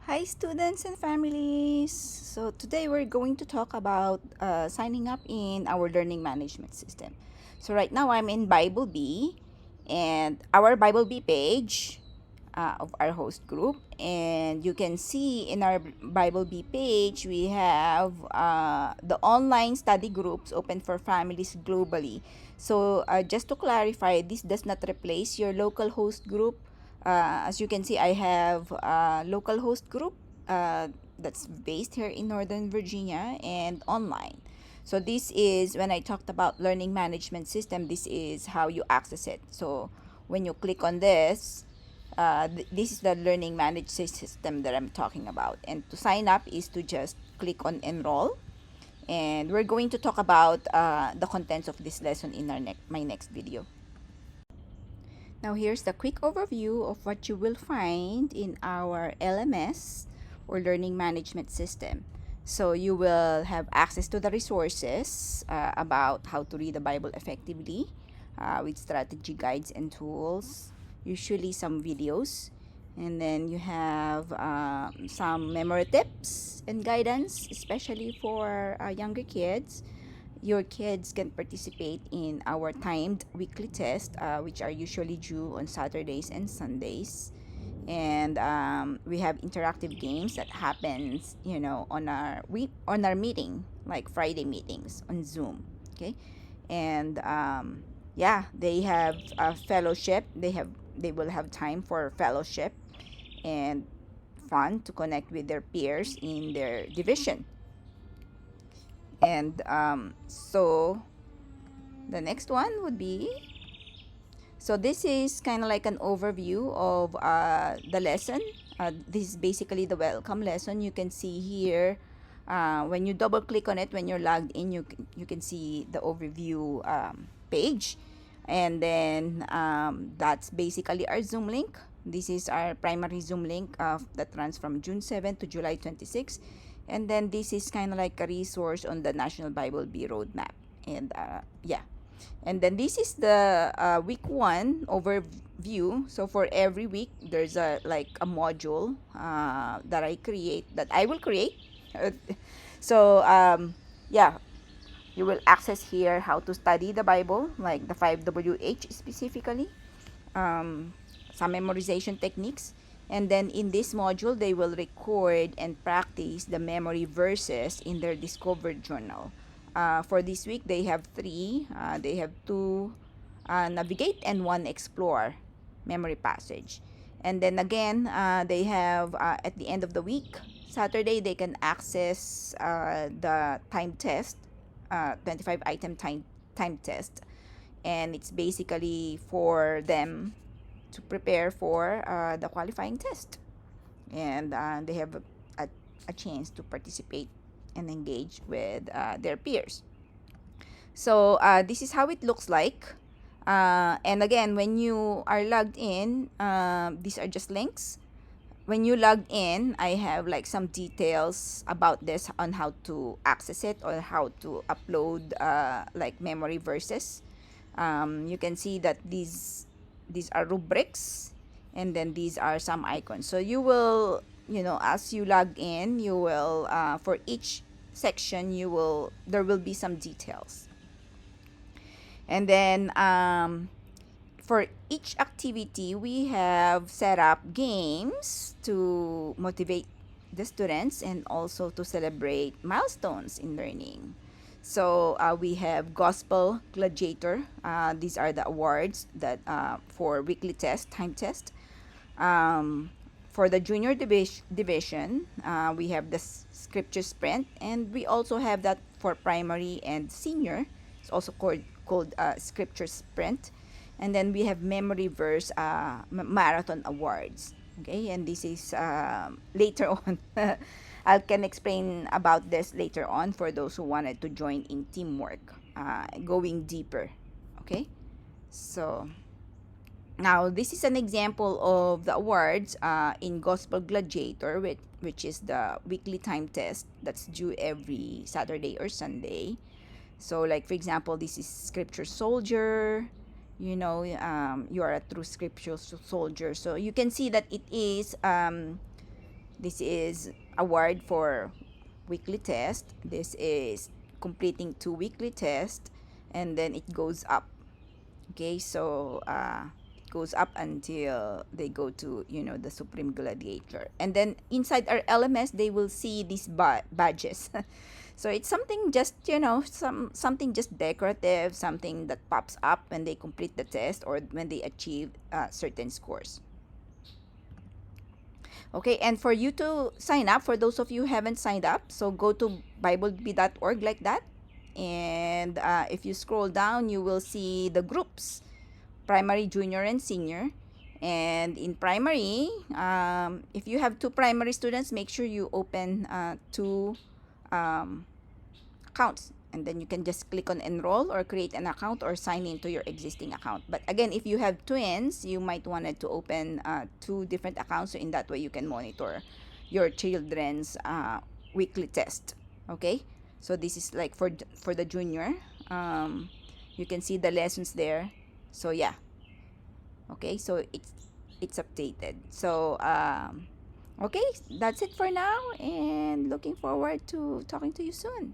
Hi students and families! So today we're going to talk about signing up in our learning management system. So right now I'm in Bible Bee and our Bible Bee page of our host group, and you can see in our Bible Bee page we have the online study groups open for families globally. So just to clarify, this does not replace your local host group. As you can see, I have a local host group uh, that's based here in Northern Virginia and online. So this is when I talked about learning management system, this is how you access it. So when you click on this, this is the learning management system that I'm talking about. And to sign up is to just click on enroll. And we're going to talk about the contents of this lesson in my next video. Now here's the quick overview of what you will find in our LMS or Learning Management System. So you will have access to the resources about how to read the Bible effectively with strategy guides and tools, usually some videos. And then you have some memory tips and guidance, especially for younger kids. Your kids can participate in our timed weekly tests, which are usually due on Saturdays and Sundays. And we have interactive games that happens, on our meeting, like Friday meetings on Zoom. Okay, and yeah, they have a fellowship. They will have time for fellowship and fun to connect with their peers in their division. And so the next one would be, so this is kind of like an overview of the lesson. This is basically the welcome lesson. You can see here, when you double click on it, when you're logged in, you can see the overview page. And then that's basically our Zoom link. This is our primary Zoom link that runs from June 7th to July 26th. And then this is kind of like a resource on the National Bible Bee roadmap. And yeah, and then this is the week one overview. So for every week, there's a module that I will create. so yeah, you will access here how to study the Bible, like the 5WH specifically, um, some memorization techniques. And then in this module, they will record and practice the memory verses in their discovered journal. For this week, they have three. They have two navigate and one explore memory passage. And then again, they have at the end of the week, Saturday, they can access the time test, 25 item time test. And it's basically for them to prepare for the qualifying test. And they have a, a chance to participate and engage with their peers. So this is how it looks like. And again, when you are logged in, these are just links. When you log in, I have like some details about this on how to access it or how to upload like memory verses. You can see that these are rubrics, and then these are some icons. So you will, as you log in, you will for each section, there will be some details. And then for each activity, we have set up games to motivate the students and also to celebrate milestones in learning. So we have Gospel Gladiator. These are the awards that for weekly test, time test. For the junior division, we have the scripture sprint, and we also have that for primary and senior. It's also called scripture sprint. And then we have memory verse marathon awards. Okay, and this is later on. I can explain about this later on for those who wanted to join in teamwork, going deeper. Okay, so now this is an example of the awards in Gospel Gladiator, which is the weekly time test that's due every Saturday or Sunday. So, like for example, this is Scripture Soldier. You are a true Scripture soldier. So you can see that it is This is award for weekly test. This is completing 2 weekly tests, and then it goes up. Okay, so it goes up until they go to, the Supreme Gladiator. And then inside our LMS, they will see these badges. So it's something just, something just decorative, something that pops up when they complete the test or when they achieve certain scores. Okay, and for you to sign up, for those of you who haven't signed up, so go to biblebee.org like that. And if you scroll down, you will see the groups: primary, junior, and senior. And in primary, if you have two primary students, make sure you open two um, accounts, and then you can just click on enroll or create an account or sign into your existing account. But again, if you have twins, you might want to open two different accounts, so in that way you can monitor your children's weekly test. Okay, so this is like for the junior. You can see the lessons there. So yeah. Okay, so it's updated. So okay, that's it for now, and looking forward to talking to you soon.